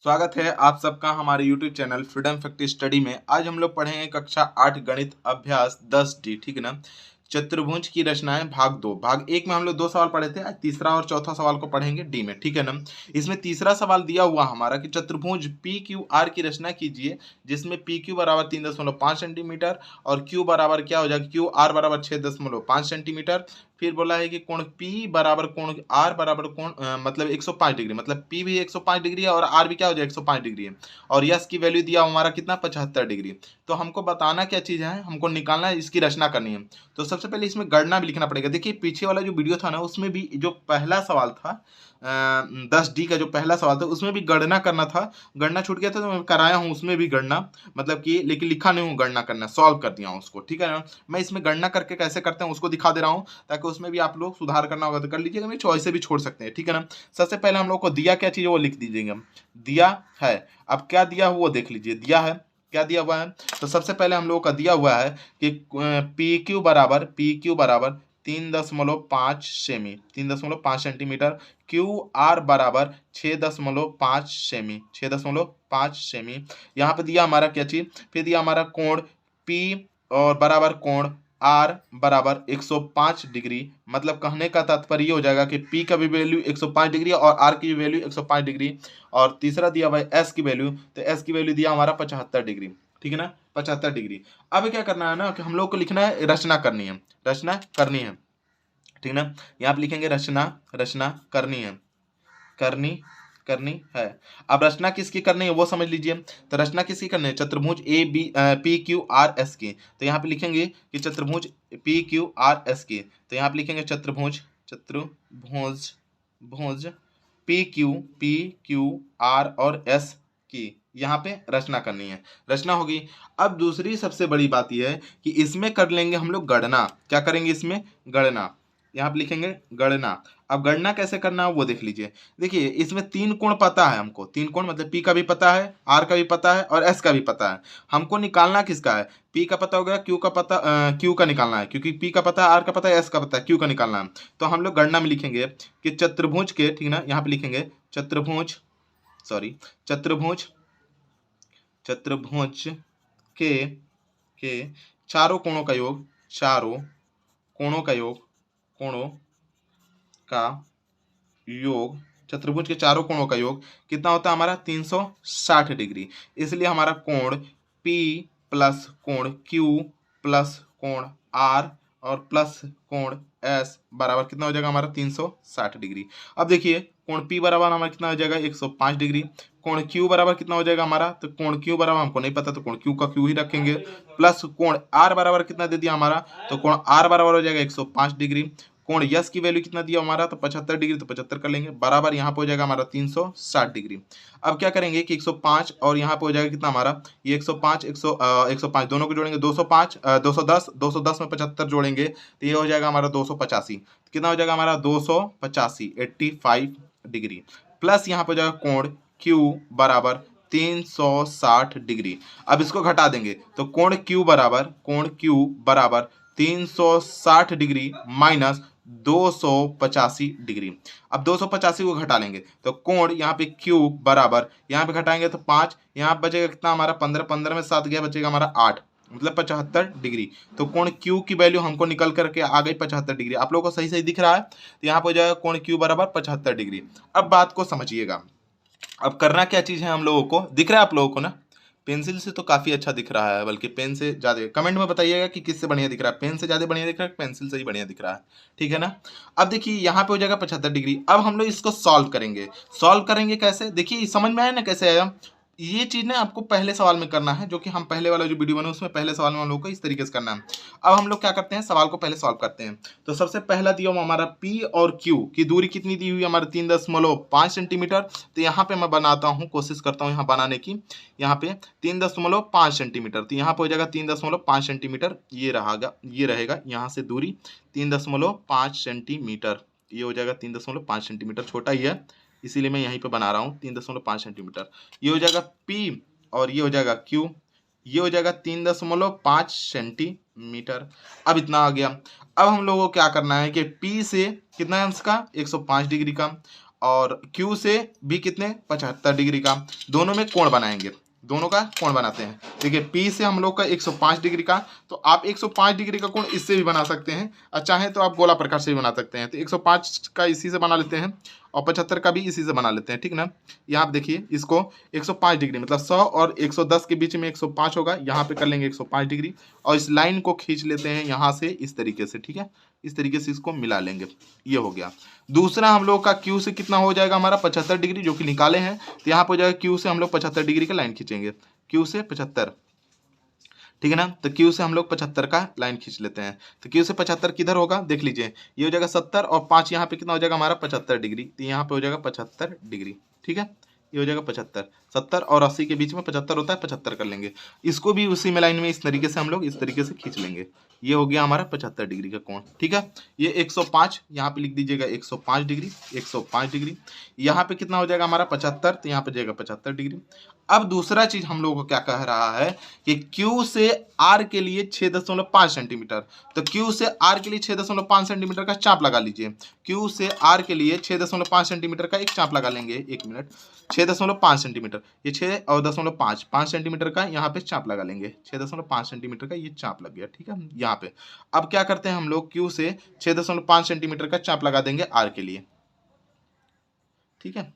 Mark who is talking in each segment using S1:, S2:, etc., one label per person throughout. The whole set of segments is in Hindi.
S1: स्वागत है आप सबका हमारे YouTube channel freedom fact study में। आज हम लोग पढ़ेंगे कक्षा 8 गणित अभ्यास 10D, ठीक है ना। चतुर्भुज की रचनाएं भाग 2। भाग 1 में हम लोग 2 सवाल पढ़े थे। आज तीसरा और चौथा सवाल को पढ़ेंगे डी में, ठीक है ना। इसमें तीसरा सवाल दिया हुआ हमारा कि चतुर्भुज पी क्यू आर की रचना कीजिए, जिसमें पी क्यू बराबर 3.5 सेंटीमीटर और क्यू बराबर क्या हो जाएगा, क्यू आर बराबर 6.5 सेंटीमीटर। फिर बोला है कि कोण P बराबर कोण R बराबर कोण मतलब 105 डिग्री, मतलब P भी 105 डिग्री है और R भी क्या हो जाए 105 डिग्री है। और यस की वैल्यू दिया हमारा कितना 75 डिग्री। तो हमको बताना क्या चीज़ है, हमको निकालना है, इसकी रचना करनी है। तो सबसे पहले इसमें गणना भी लिखना पड़ेगा। देखिए पीछे वाला जो वीडियो था ना, उसमें भी जो पहला सवाल था 10D का जो पहला सवाल था, उसमें भी गणना करना था। गणना छूट गया था तो मैं कराया हूँ उसमें भी गणना, मतलब कि लेकिन लिखा नहीं हूँ गणना करना, सॉल्व कर दिया हूँ उसको, ठीक है ना। मैं इसमें गणना करके कैसे करते हैं उसको दिखा दे रहा हूँ, ताकि उसमें भी आप लोग सुधार करना होगा तो कर लीजिएगा, नहीं चॉइस से भी छोड़ सकते हैं, ठीक है ना। सबसे पहले हम लोग को दिया क्या चीज़ है वो लिख दीजिएगा। दिया है, अब क्या दिया हुआ वो देख लीजिए। दिया है, क्या दिया हुआ है, तो सबसे पहले हम लोगों का दिया हुआ है कि पी क्यू बराबर 3.5 सेमी, 3.5 सेंटीमीटर। क्यू आर बराबर 6.5 सेमी, 6.5 सेमी। यहाँ पे दिया हमारा क्या चीज, फिर दिया हमारा कोण पी और बराबर कोण आर बराबर 105 डिग्री। मतलब कहने का तात्पर्य हो जाएगा कि पी का भी वैल्यू 105 डिग्री और आर की वैल्यू 105 डिग्री। और तीसरा दिया हुआ है एस की वैल्यू, तो एस की वैल्यू दिया हमारा 75 डिग्री, ठीक है ना, 75 डिग्री। अब क्या करना है ना कि हम लोग को लिखना है, रचना करनी है, रचना करनी है, ठीक ना। यहाँ पे लिखेंगे रचना, रचना करनी है, करनी करनी है। अब रचना किसकी करनी है वो समझ लीजिए। तो रचना किसकी करनी है, चतुर्भुज A B P Q R S की। तो यहाँ पे लिखेंगे कि चतुर्भुज पी क्यू आर एस की। तो यहाँ पे लिखेंगे चतुर्भुज, चतुर्भुज भुज पी क्यू आर और एस की। यहाँ पे रचना करनी है, रचना होगी। अब दूसरी सबसे बड़ी बात यह है कि इसमें कर लेंगे हम लोग गणना। क्या करेंगे इसमें, गणना। यहाँ पे लिखेंगे गणना। अब गणना कैसे करना है वो देख लीजिए। देखिए इसमें 3 कोण पता है हमको, 3 कोण मतलब P का भी पता है, R का भी पता है और S का भी पता है। हमको निकालना किसका है, P का पता हो गया, Q का पता, Q का निकालना है, क्योंकि P का पता है, R का पता है, S का पता है, Q का निकालना है। तो हम लोग गणना में लिखेंगे कि चतुर्भुज के, ठीक ना, यहाँ पे लिखेंगे चतुर्भुज, सॉरी चतुर्भुज, चतुर्भुज के चारों कोणों का योग, चारों कोणों का योग, कोणों का योग, चतुर्भुज के चारों कोणों का योग कितना होता है हमारा 360 डिग्री। इसलिए हमारा कोण P प्लस कोण Q प्लस कोण R और प्लस कोण S बराबर कितना हो जाएगा हमारा 360 डिग्री। अब देखिए कोण P बराबर हमारा कितना हो जाएगा 105 डिग्री। कोण Q बराबर कितना हो जाएगा हमारा, तो कोण Q बराबर हमको नहीं पता, तो कोण Q का Q ही रखेंगे। प्लस कोण R बराबर कितना दे दिया हमारा, तो कोण R बराबर हो जाएगा 105 डिग्री। कोण यस की वैल्यू कितना दिया हमारा, तो 75 डिग्री, तो 75 कर लेंगे, बराबर यहाँ पे हो जाएगा हमारा 360 डिग्री। अब क्या करेंगे कि 105 और यहाँ पे हो जाएगा कितना हमारा, ये 105 105 दोनों को जोड़ेंगे 205 210, 210 में 75 जोड़ेंगे तो ये हो जाएगा हमारा 285। कितना हो जाएगा हमारा 285, 85 डिग्री। प्लस यहाँ पे हो जाएगा कोण Q बराबर 360 डिग्री। अब इसको घटा देंगे तो कोण Q बराबर 360 डिग्री माइनस 285 डिग्री। अब 285 को घटा लेंगे तो कोण यहाँ पे Q बराबर, यहाँ पे घटाएंगे तो 5, यहाँ बचेगा कितना हमारा 15, 15 में 7 गया, बचेगा हमारा 8, मतलब 75 डिग्री। तो कोण Q की वैल्यू हमको निकल करके आ गई 75 डिग्री। आप लोगों को सही सही दिख रहा है, तो यहाँ पे हो जाएगा कोण Q बराबर 75 डिग्री। अब बात को समझिएगा, अब करना क्या चीज़ है हम लोगों को, दिख रहा है आप लोगों को ना, पेंसिल से तो काफ़ी अच्छा दिख रहा है, बल्कि पेन से ज़्यादा। कमेंट में बताइएगा कि किससे बढ़िया दिख रहा है, पेन से ज़्यादा बढ़िया दिख रहा है, पेंसिल से ही बढ़िया दिख रहा है, ठीक है ना। अब देखिए यहाँ पे हो जाएगा 75 डिग्री। अब हम लोग इसको सॉल्व करेंगे। सॉल्व करेंगे कैसे, देखिए समझ में आया ना कैसे आया। ये चीज़ ना आपको पहले सवाल में करना है, जो कि हम पहले वाला जो वीडियो बना उसमें पहले सवाल में हम लोग को इस तरीके से करना है। अब हम लोग क्या करते हैं, सवाल को पहले सॉल्व करते हैं। तो सबसे पहला दिया हुआ हमारा P और Q की दूरी कितनी दी हुई है हमारे 3.5 सेंटीमीटर। तो यहाँ पे मैं बनाता हूँ, कोशिश करता हूँ यहाँ बनाने की। यहाँ पे 3.5 सेंटीमीटर, तो यहाँ पे हो जाएगा 3.5 सेंटीमीटर, ये रहेगा यहाँ से दूरी 3.5 सेंटीमीटर, ये हो जाएगा 3.5 सेंटीमीटर, छोटा ही है इसीलिए मैं यहीं पे बना रहा हूँ 3.5 सेंटीमीटर। ये हो जाएगा P और ये हो जाएगा Q, ये हो जाएगा 3.5 सेंटीमीटर। अब इतना आ गया। अब हम लोगों को क्या करना है कि P से कितना है उसका 105 डिग्री का, और Q से भी कितने 75 डिग्री का, दोनों में कोण बनाएंगे, दोनों का कोण बनाते हैं। देखिए P से हम लोग का 105 डिग्री का, तो आप 105 डिग्री का कोण इससे भी बना सकते हैं और चाहे तो आप गोला प्रकार से भी बना सकते हैं। तो 105 का इसी से बना लेते हैं और 75 का भी इसी से बना लेते हैं, ठीक ना। यहाँ आप देखिए इसको 105 डिग्री मतलब 100 और 110 के बीच में 105 होगा, यहाँ पे कर लेंगे 105 डिग्री और इस लाइन को खींच लेते हैं यहाँ से इस तरीके से, ठीक है। इस तरीके से इसको मिला लेंगे, ये हो गया। दूसरा हम लोग का Q से कितना हो जाएगा हमारा 75 डिग्री, जो कि निकाले हैं। तो यहाँ पर हो जाएगा Q से हम लोग 75 डिग्री का लाइन खींचेंगे, Q से 75, ठीक है ना। तो Q से हम लोग 75 का लाइन खींच लेते हैं। तो Q से 75 किधर होगा देख लीजिए, ये हो जाएगा 70 और 5 यहाँ पे कितना हो जाएगा हमारा 75 डिग्री, तो यहाँ पे हो जाएगा 75 डिग्री, ठीक है। ये हो जाएगा 75, 70 और 80 के बीच में 75 होता है, 75 कर लेंगे। इसको भी उसी में लाइन में इस तरीके से हम लोग इस तरीके से खींच लेंगे, ये हो गया हमारा 75 डिग्री का कोण, ठीक है। ये 105 यहाँ पे लिख दीजिएगा 105 डिग्री, 105 डिग्री। यहाँ पे कितना हो जाएगा हमारा 75, तो यहाँ पे जाएगा 75 डिग्री। अब दूसरा चीज हम लोग को क्या कह रहा है कि Q से R के लिए 6.5 सेंटीमीटर, तो Q से R के लिए 6.5 सेंटीमीटर का चाप लगा लीजिए। Q से R के लिए 6.5 सेंटीमीटर का एक चाप लगा लेंगे, एक मिनट। 6.5 सेंटीमीटर, ये 6 और 0.5 5 सेंटीमीटर का यहाँ पे चाप लगा लेंगे, 6.5 सेंटीमीटर का ये चाप लग गया, ठीक है यहाँ पे। अब क्या करते हैं हम लोग Q से 6.5 सेंटीमीटर का चाप लगा देंगे R के लिए, ठीक है।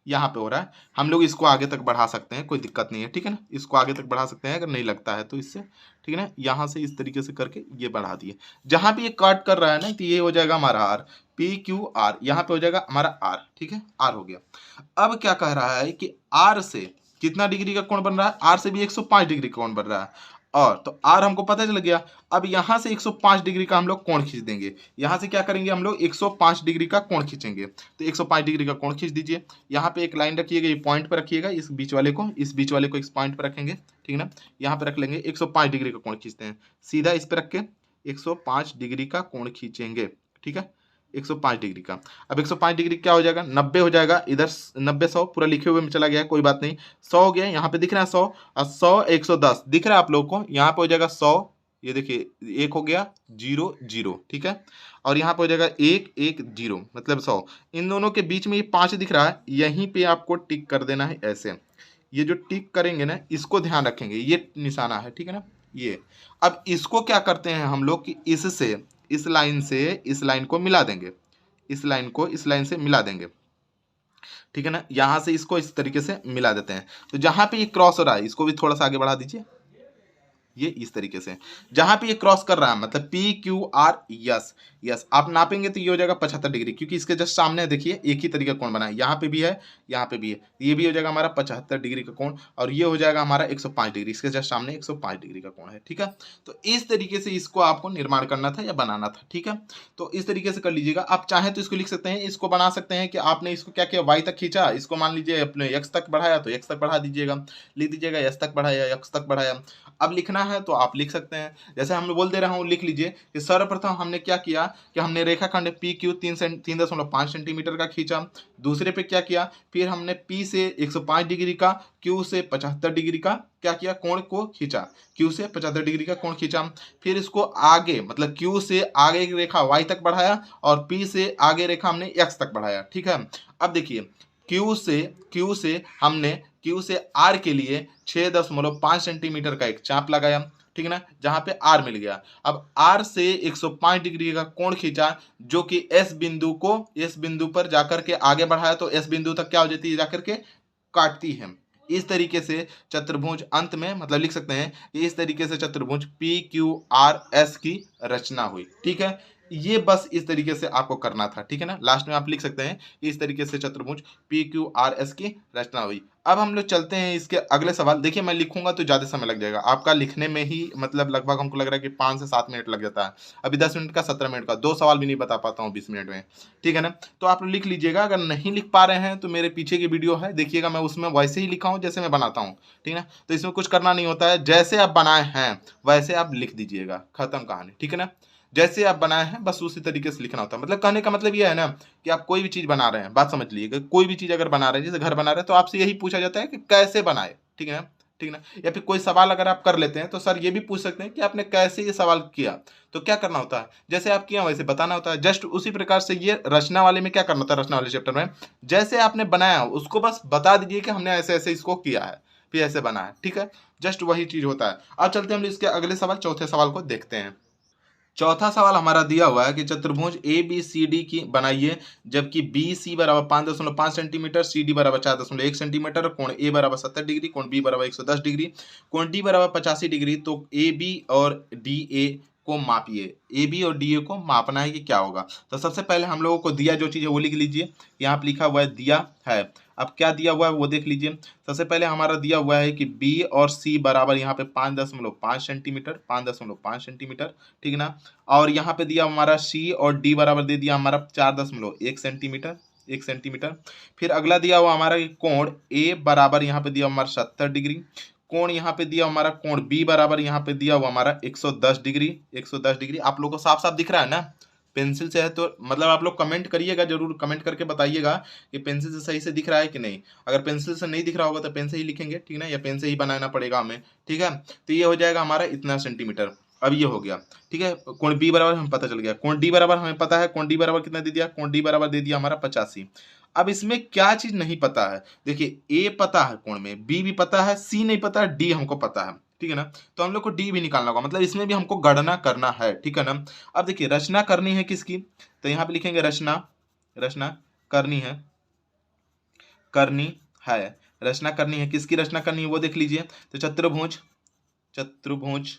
S1: यहाँ पे हो रहा है, हम लोग इसको आगे तक बढ़ा सकते हैं, कोई दिक्कत नहीं है, ठीक है ना। इसको आगे तक बढ़ा सकते हैं अगर नहीं लगता है तो इससे, ठीक है ना। यहाँ से इस तरीके से करके ये बढ़ा दिए, जहां भी ये कट कर रहा है ना, तो ये हो जाएगा हमारा R, PQR, यहाँ पे हो जाएगा हमारा R, ठीक है, R हो गया। अब क्या कह रहा है कि R से कितना डिग्री का कोण बन रहा है, R से भी 105 डिग्री का कोण बन रहा है, और तो R हमको पता चल गया। अब यहाँ से 105 डिग्री का हम लोग कोण खींच देंगे, यहाँ से क्या करेंगे हम लोग 105 डिग्री का कोण खींचेंगे। तो 105 डिग्री का कोण खींच दीजिए, यहाँ पे एक लाइन रखिएगा, ये पॉइंट पर रखिएगा, इस बीच वाले को इस पॉइंट पर रखेंगे, ठीक है ना। यहाँ पे रख लेंगे 105 डिग्री का कोण खींचते हैं, सीधा इस पर रख के 105 डिग्री का कोण खींचेंगे, ठीक है, 105 डिग्री का। अब 105 डिग्री क्या हो जाएगा 90 हो जाएगा, इधर 90 100 पूरा लिखे हुए में चला गया है, कोई बात नहीं। 100 हो गया, यहाँ पे दिख रहा है 100 और 100 110 दिख रहा है आप लोग को, यहाँ पे हो जाएगा 100, ये देखिए 1 हो गया 0 0, ठीक है। और यहाँ पे हो जाएगा 1 1 0 मतलब 100। इन दोनों के बीच में ये 5 दिख रहा है, यहीं पे आपको टिक कर देना है ऐसे। ये जो टिक करेंगे ना इसको ध्यान रखेंगे, ये निशाना है, ठीक है ना ये। अब इसको क्या करते हैं हम लोग कि इससे इस लाइन से इस लाइन को मिला देंगे, इस लाइन को इस लाइन से मिला देंगे, ठीक है ना। यहां से इसको इस तरीके से मिला देते हैं। तो जहां पे ये क्रॉस हो रहा है इसको भी थोड़ा सा आगे बढ़ा दीजिए, ये इस तरीके से जहां पे ये क्रॉस कर रहा है मतलब PQR यस यस आप नापेंगे तो ये हो जाएगा 75 डिग्री, क्योंकि इसके जस्ट सामने देखिए एक ही तरीके का कोण बना है, यहाँ पे भी है यहाँ पे भी है, ये भी हो जाएगा हमारा 75 डिग्री का कोण और ये हो जाएगा हमारा 105 डिग्री, इसके जस्ट सामने 105 डिग्री का कोण है, ठीक है। तो इस तरीके से इसको आपको निर्माण करना था या बनाना था, ठीक है। तो इस तरीके से कर लीजिएगा। आप चाहें तो इसको लिख सकते हैं, इसको बना सकते हैं कि आपने इसको क्या किया y तक खींचा, इसको मान लीजिए अपने x तक बढ़ाया तो x तक बढ़ा दीजिएगा, लिख दीजिएगा s तक बढ़ाया x तक बढ़ाया। अब लिखना है तो आप लिख सकते हैं, जैसे हम बोल दे रहा हूँ लिख लीजिए कि सर्वप्रथम हमने क्या किया कि हमने रेखाखंड PQ 3.5 सेंटीमीटर का खींचा। दूसरे पे क्या किया, फिर हमने P से 105 डिग्री का, Q से 75 डिग्री का क्या किया कोण को खींचा, Q से 75 डिग्री का कोण खींचा। फिर इसको आगे मतलब Q से आगे की रेखा y तक बढ़ाया और P से आगे रेखा हमने x तक बढ़ाया, ठीक है। अब देखिए Q से हमने Q से R के लिए 6.5 सेंटीमीटर का एक चाप लगाया, ठीक है ना, जहां पे R मिल गया। अब R से 105 डिग्री का कोण खींचा जो कि S बिंदु पर जाकर के आगे बढ़ाया, तो S बिंदु तक क्या हो जाती है जाकर के काटती है। इस तरीके से चतुर्भुज अंत में मतलब लिख सकते हैं कि इस तरीके से चतुर्भुज PQRS की रचना हुई, ठीक है। ये बस इस तरीके से आपको करना था, ठीक है ना। लास्ट में आप लिख सकते हैं इस तरीके से चतुर्भुज PQRS की रचना हुई। अब हम लोग चलते हैं इसके अगले सवाल। देखिए मैं लिखूंगा तो ज़्यादा समय लग जाएगा, आपका लिखने में ही मतलब लगभग हमको लग रहा है कि 5 से 7 मिनट लग जाता है। अभी 10 मिनट का 17 मिनट का 2 सवाल भी नहीं बता पाता हूँ 20 मिनट में, ठीक है ना। तो आप लिख लीजिएगा, अगर नहीं लिख पा रहे हैं तो मेरे पीछे की वीडियो है देखिएगा, मैं उसमें वैसे ही लिखा हूँ जैसे मैं बनाता हूँ, ठीक है ना। तो इसमें कुछ करना नहीं होता है, जैसे आप बनाए हैं वैसे आप लिख दीजिएगा, खत्म कहानी, ठीक है ना। जैसे आप बनाए हैं बस उसी तरीके से लिखना होता है। मतलब कहने का मतलब ये है ना कि आप कोई भी चीज बना रहे हैं, बात समझ लीजिएगा, कोई भी चीज अगर बना रहे हैं जैसे घर बना रहे हैं तो आपसे यही पूछा जाता है कि कैसे बनाए, ठीक है ना, ठीक ना। या फिर कोई सवाल अगर आप कर लेते हैं तो सर ये भी पूछ सकते हैं कि आपने कैसे ये सवाल किया, तो क्या करना होता है, जैसे आप किया वैसे बताना होता है। जस्ट उसी प्रकार से ये रचना वाले में क्या करना होता है, रचना वाले चैप्टर में जैसे आपने बनाया उसको बस बता दीजिए कि हमने ऐसे ऐसे इसको किया है, फिर ऐसे बना है, ठीक है। जस्ट वही चीज होता है। अब चलते हैं हम इसके अगले सवाल, चौथे सवाल को देखते हैं। चौथा सवाल हमारा दिया हुआ है कि चतुर्भुज ए बी सी डी की बनाइए जबकि बी सी बराबर 5.5 सेंटीमीटर, सी डी बराबर 4.1 सेंटीमीटर, कोण ए बराबर 70 डिग्री, कोण बी बराबर 110 डिग्री, कोण डी बराबर 85 डिग्री। तो ए बी और डी ए को मापिए। ए बी और डी ए को मापना है कि क्या होगा। तो सबसे पहले हम लोगों को दिया जो चीज़ है वो लिख लीजिए। यहाँ पे लिखा हुआ है दिया है। अब क्या दिया हुआ है वो देख लीजिए। सबसे पहले हमारा दिया हुआ है कि बी और सी बराबर यहाँ पे 5.5 सेंटीमीटर, 5.5 सेंटीमीटर, ठीक ना। और यहाँ पे दिया हमारा सी और डी बराबर दे दिया हमारा 4.1 सेंटीमीटर, 1 सेंटीमीटर। फिर अगला दिया हुआ हमारा कोण ए बराबर यहाँ पे दिया हमारा 70 डिग्री, कोण यहाँ पे दिया हमारा कोण बी बराबर यहाँ पे दिया हुआ हमारा 110 डिग्री, 110 डिग्री। आप लोगों को साफ साफ दिख रहा है ना, पेंसिल से है तो मतलब आप लोग कमेंट करिएगा, जरूर कमेंट करके बताइएगा कि पेंसिल से सही से दिख रहा है कि नहीं। अगर पेंसिल से नहीं दिख रहा होगा तो पेन से ही लिखेंगे, ठीक ना, या पेन से ही बनाना पड़ेगा हमें, ठीक है। तो ये हो जाएगा हमारा इतना सेंटीमीटर। अब ये हो गया, ठीक है। कोण बी बराबर हमें पता चल गया, कोण डी बराबर हमें पता है, कोण डी बराबर कितना दे दिया, कोण डी बराबर दे दिया हमारा 85। अब इसमें क्या चीज नहीं पता है, देखिए ए पता है कोण में, बी भी पता है, सी नहीं पता है, डी हमको पता है, ठीक है ना। तो हम लोग को डी भी निकालना होगा, मतलब इसमें भी हमको गणना करना है, ठीक है ना। अब देखिए रचना करनी है किसकी, तो यहाँ पे लिखेंगे रचना, रचना करनी है, करनी है, रचना करनी है, किसकी रचना करनी है वो देख लीजिए। तो चतुर्भुज, चतुर्भुज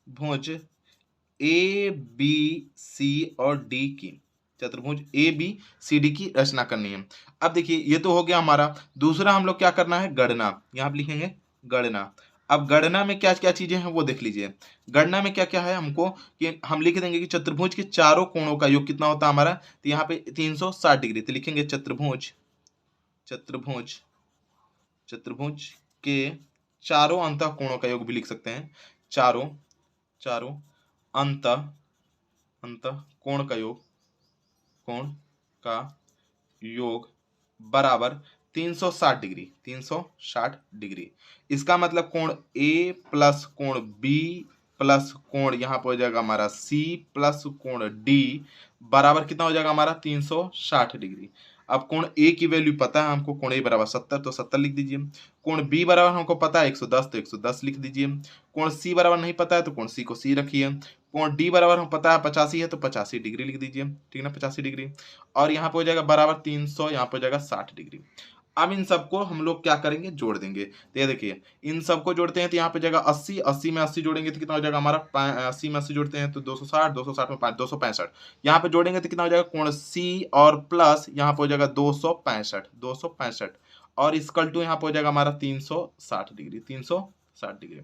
S1: भुज ए बी सी और डी की, चतुर्भुज ए बी सी डी की रचना करनी है। अब देखिए ये तो हो गया हमारा। दूसरा हम लोग क्या करना है, गणना, यहाँ पे लिखेंगे गणना। अब गणना में क्या क्या चीजें हैं वो देख लीजिए। गणना में क्या क्या है हमको, कि हम लिख देंगे कि चतुर्भुज के चारों कोणों का योग कितना होता है हमारा, तो यहाँ पे 360 डिग्री। तो लिखेंगे चतुर्भुज, चतुर्भुज, चतुर्भुज के चारों अंत कोणों का योग भी लिख सकते हैं, चारों, चारों अंत, अंत कोण का योग, कोण का योग बराबर 360 डिग्री, 360 डिग्री। इसका मतलब कोण ए प्लस कोण बी प्लस कोण यहाँ पर हो जाएगा हमारा सी प्लस कोण डी बराबर कितना हो जाएगा हमारा 360 डिग्री। अब कोण ए की वैल्यू पता है हमको, कोण ए बराबर 70 तो 70 लिख दीजिए। कोण बी बराबर हमको पता है 110 तो 110 लिख दीजिए। कोण सी बराबर नहीं पता है तो कोण सी को सी रखिए। कोण डी बराबर हम पता है 85 है तो 85 डिग्री लिख दीजिए, ठीक ना, 85 डिग्री। और यहाँ पे हो जाएगा बराबर 300, यहाँ पे हो जाएगा 60 डिग्री। अब इन सबको हम लोग क्या करेंगे, जोड़ देंगे। तो ये देखिए इन सबको जोड़ते हैं तो यहाँ पे जाएगा 80, 80 में 80 जोड़ेंगे तो कितना हो जाएगा हमारा 80 में 80 जोड़ते हैं तो 260, 260 में 5 265। यहाँ पे जोड़ेंगे तो कितना हो जाएगा, कोण सी और प्लस यहाँ पे हो जाएगा 265, 265 और इक्वल टू यहाँ पे हो जाएगा हमारा 360 डिग्री, 360 डिग्री।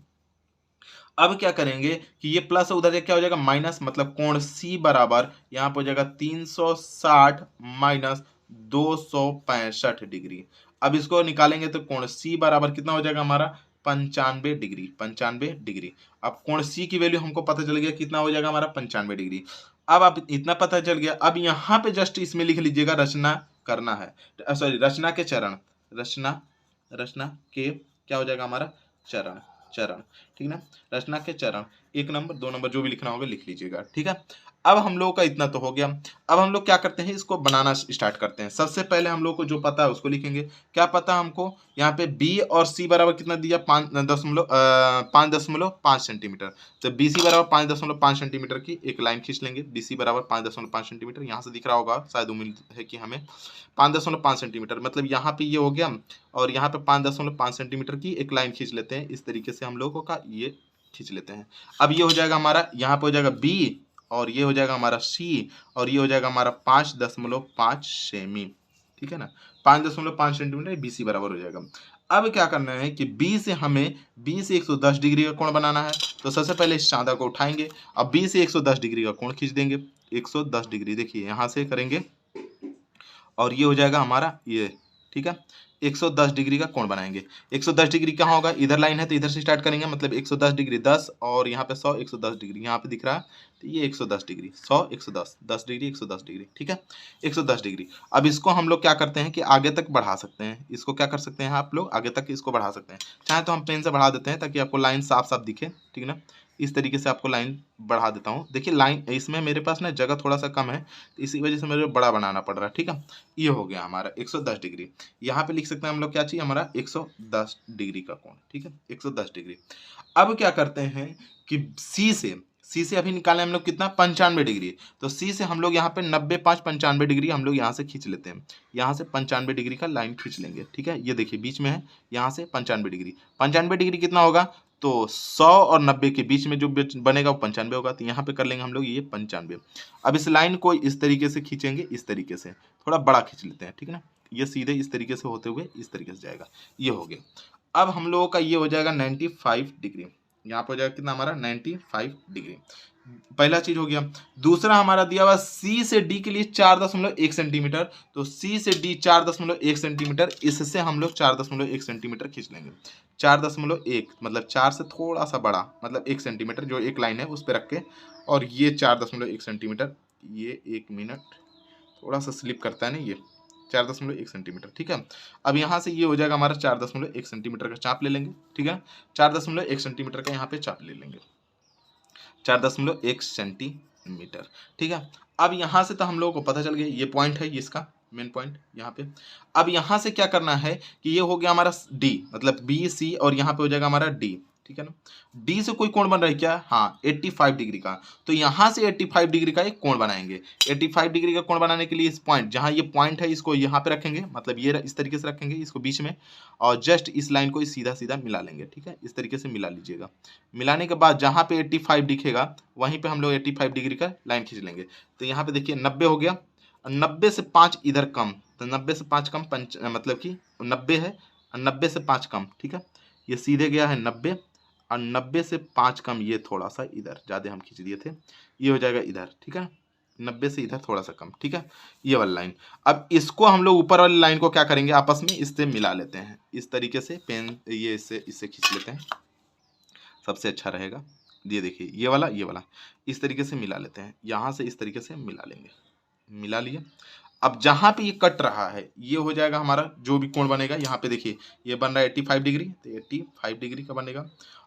S1: अब क्या करेंगे कि ये प्लस उधर क्या हो जाएगा माइनस, मतलब कोण सी बराबर यहाँ पे हो जाएगा 360 माइनस 265 डिग्री। अब इसको निकालेंगे तो कोण सी बराबर कितना हो जाएगा हमारा 95 डिग्री, 95 डिग्री। अब कोण सी की वैल्यू हमको पता चल गया कितना हो जाएगा हमारा 95 डिग्री। अब आप इतना पता चल गया, अब यहाँ पे जस्ट इसमें लिख लीजिएगा रचना करना है, सॉरी रचना के चरण, रचना, रचना के क्या हो जाएगा हमारा चरण, चरण, ठीक ना, रचना के चरण 1 नंबर 2 नंबर जो भी लिखना होगा लिख लीजिएगा, ठीक है। अब हम लोगों का इतना तो हो गया। अब हम लोग क्या करते हैं, इसको बनाना स्टार्ट करते हैं। सबसे पहले हम लोग को जो पता है उसको लिखेंगे। क्या पता हमको, यहाँ पे बी और सी बराबर कितना दिया 5.5 सेंटीमीटर। तो बी सी बराबर 5.5 सेंटीमीटर की एक लाइन खींच लेंगे। बी सी बराबर 5.5 सेंटीमीटर, यहाँ से दिख रहा होगा शायद, उम्मीद है कि हमें 5.5 सेंटीमीटर, मतलब यहाँ पे ये हो गया और यहाँ पे 5.5 सेंटीमीटर की एक लाइन खींच लेते हैं। इस तरीके से हम लोगों का ये खींच लेते हैं। अब ये हो जाएगा हमारा, यहाँ पे हो जाएगा बी और ये हो जाएगा हमारा सी और ये हो जाएगा हमारा 5.5 सेमी, ठीक है ना, 5.5 सेंटीमीटर बी सी बराबर हो जाएगा। अब क्या करना है कि बी से हमें, बी से 110 डिग्री का कोण बनाना है। तो सबसे पहले इस चांदा को उठाएंगे, अब बी से 110 डिग्री का कोण खींच देंगे, 110 डिग्री। देखिए यहाँ से करेंगे और ये हो जाएगा हमारा ये, ठीक है, 110 डिग्री का कोण बनाएंगे। 110 डिग्री कहाँ होगा, इधर लाइन है तो इधर से स्टार्ट करेंगे, मतलब 110 डिग्री 10 और यहाँ पे 100, 110 डिग्री यहाँ पे दिख रहा है तो ये 110 डिग्री, 100 110, 10 डिग्री 110 डिग्री, ठीक है, 110 डिग्री। अब इसको हम लोग क्या करते हैं कि आगे तक बढ़ा सकते हैं, इसको क्या कर सकते हैं आप लोग, आगे तक इसको बढ़ा सकते हैं। चाहे तो हम पेन से बढ़ा देते हैं ताकि आपको लाइन साफ साफ दिखे, ठीक है ना। इस तरीके से आपको लाइन बढ़ा देता हूँ। देखिए लाइन इसमें मेरे पास ना जगह थोड़ा सा कम है, तो इसी वजह से मेरे बड़ा बनाना पड़ रहा है, ठीक है। ये हो गया हमारा 110 डिग्री। यहाँ पे लिख सकते हैं हम लोग क्या चाहिए, हमारा 110 डिग्री का कोण, ठीक है, 110 डिग्री। अब क्या करते हैं कि सी से अभी निकाले हम लोग कितना, 95 डिग्री। तो सी से हम लोग यहाँ पे 90 5 95 डिग्री हम लोग यहाँ से खींच लेते हैं। यहाँ से 95 डिग्री का लाइन खींच लेंगे, ठीक है। ये देखिए बीच में है, यहाँ से 95 डिग्री। 95 डिग्री कितना होगा, तो 100 और 90 के बीच में जो बनेगा वो 95 होगा। तो यहाँ पे कर लेंगे हम लोग ये 95। अब इस लाइन को इस तरीके से खींचेंगे, इस तरीके से थोड़ा बड़ा खींच लेते हैं, ठीक है ना। ये सीधे इस तरीके से होते हुए इस तरीके से जाएगा, ये हो गया। अब हम लोगों का ये हो जाएगा 95 डिग्री। यहाँ पे हो जाएगा कितना हमारा, 95 डिग्री। पहला चीज हो गया। दूसरा हमारा दिया हुआ सी से डी के लिए 4.1 सेंटीमीटर। तो सी से डी 4.1 सेंटीमीटर, इससे हम लोग 4.1 सेंटीमीटर खींच लेंगे। 4.1 मतलब 4 से थोड़ा सा बड़ा, मतलब 1 सेंटीमीटर जो एक लाइन है उस पर रख के, और ये 4.1 सेंटीमीटर। ये 1 मिनट, थोड़ा सा स्लिप करता है ना, ये 4.1 सेंटीमीटर, ठीक है। अब यहाँ से ये हो जाएगा हमारा 4.1 सेंटीमीटर का चाप ले लेंगे, ठीक है। 4.1 सेंटीमीटर का यहाँ पे चाप ले लेंगे, 4.1 सेंटीमीटर, ठीक है। अब यहाँ से तो हम लोगों को पता चल गया, ये पॉइंट है, ये इसका मेन पॉइंट यहाँ पे। अब यहाँ से क्या करना है कि ये हो गया हमारा डी, मतलब बी सी, और यहाँ पे हो जाएगा हमारा डी, ठीक है ना। डी से कोई कोण बन रहा है क्या, हाँ 85 डिग्री का। तो यहाँ से 85 डिग्री का एक कोण बनाएंगे। 85 डिग्री का कोण बनाने के लिए इस पॉइंट, जहाँ ये पॉइंट है इसको यहाँ पे रखेंगे, मतलब ये इस तरीके से रखेंगे इसको बीच में, और जस्ट इस लाइन को सीधा सीधा मिला लेंगे, ठीक है। इस तरीके से मिला लीजिएगा। मिलाने के बाद जहाँ पे 85 दिखेगा वहीं पे हम लोग 85 डिग्री का लाइन खींच लेंगे। तो यहाँ पे देखिए 90 हो गया, 90 से 5 इधर कम, तो 90 से 5 कम मतलब कि 90 है, 90 से 5 कम, ठीक है। ये सीधे गया है 90, और 90 से 5 कम ये थोड़ा सा इधर ज़्यादा हम खींच दिए थे, ये हो जाएगा इधर, ठीक है। 90 से इधर थोड़ा सा कम, ठीक है, ये वाला लाइन। अब इसको हम लोग ऊपर वाली लाइन को क्या करेंगे, आपस में इससे मिला लेते हैं इस तरीके से। पेन ये इससे खींच लेते हैं, सबसे अच्छा रहेगा। ये देखिए ये वाला इस तरीके से मिला लेते हैं, यहाँ से इस तरीके से मिला लेंगे, मिला लिए। अब जहाँ पे ये कट रहा है ये हो जाएगा हमारा जो भी कोण बनेगा। यहाँ पे देखिए ये बन रहा है 85 डिग्री, तो 85 डिग्री का बनेगा।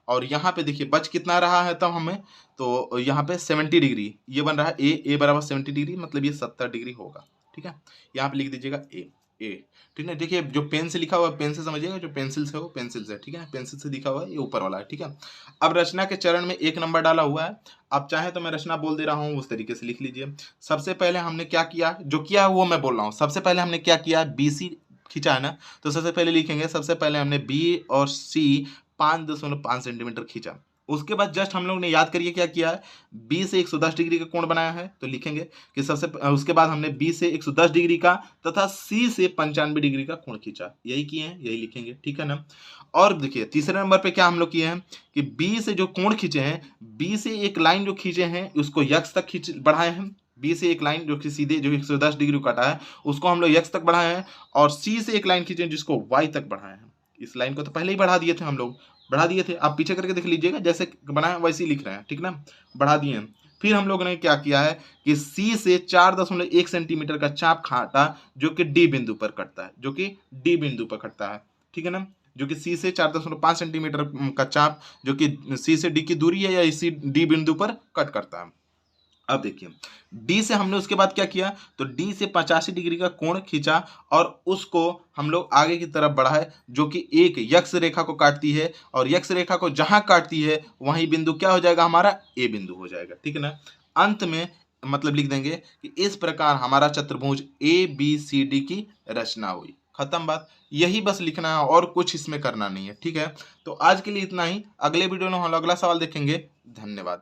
S1: और यहाँ पे देखिए बच कितना रहा है तब हमें, तो यहाँ पे 70 डिग्री ये बन रहा है, ए बराबर 70 डिग्री, मतलब ये 70 डिग्री होगा, ठीक है। यहाँ पे लिख दीजिएगा ए, ठीक है। देखिए जो पेन से लिखा हुआ है पेन से समझिएगा, जो पेंसिल से हो पेंसिल से, ठीक है। पेंसिल से लिखा हुआ है ये ऊपर वाला है, ठीक है। अब रचना के चरण में 1 नंबर डाला हुआ है। अब चाहे तो मैं रचना बोल दे रहा हूँ, उस तरीके से लिख लीजिए। सबसे पहले हमने क्या किया, जो किया है वो मैं बोल रहा हूँ। सबसे पहले हमने क्या किया, बी सी खींचा है ना, तो सबसे पहले लिखेंगे, सबसे पहले हमने बी और सी 5.5 सेंटीमीटर खींचा। उसके बाद जस्ट हम लोग ने याद करिए क्या किया है, बी से 110 डिग्री का कोण बनाया है। तो लिखेंगे कि उसके बाद हमने बी से 110 डिग्री का तथा सी से 95 डिग्री का कोण खींचा। यही किए हैं, यही लिखेंगे, ठीक है ना। और देखिए तीसरे नंबर पे क्या हम लोग किए हैं कि बी से जो कोण खींचे हैं, बी से एक लाइन जो खींचे हैं उसको यक्स तक खींच बढ़ाए हैं। बी से एक लाइन जो कि सीधे जो 110 डिग्री काटा है उसको हम लोग यक्स तक बढ़ाए हैं, और सी से एक लाइन खींचे जिसको वाई तक बढ़ाए हैं। इस लाइन को तो पहले ही बढ़ा दिए थे हम लोग, बढ़ा दिए थे, आप पीछे करके देख लीजिएगा, जैसे बनाया वैसे ही लिख रहे हैं, ठीक ना, बढ़ा दिए हैं। फिर हम लोगों ने क्या किया है कि सी से 4.1 सेंटीमीटर का चाप काटा जो कि डी बिंदु पर कटता है, जो कि डी बिंदु पर कटता है, ठीक है ना। जो कि सी से 4.5 सेंटीमीटर का चाप जो कि सी से डी की दूरी है या इसी डी बिंदु पर कट करता है। अब देखिए D से हमने उसके बाद क्या किया, तो D से 85 डिग्री का कोण खींचा और उसको हम लोग आगे की तरफ बढ़ाए, जो कि एक यक्ष रेखा को काटती है, और यक्ष रेखा को जहां काटती है वहीं बिंदु क्या हो जाएगा, हमारा A बिंदु हो जाएगा, ठीक है ना। अंत में मतलब लिख देंगे कि इस प्रकार हमारा चतुर्भुज ABCD की रचना हुई। खत्म बात, यही बस लिखना है और कुछ इसमें करना नहीं है, ठीक है। तो आज के लिए इतना ही, अगले वीडियो में हम अगला सवाल देखेंगे। धन्यवाद।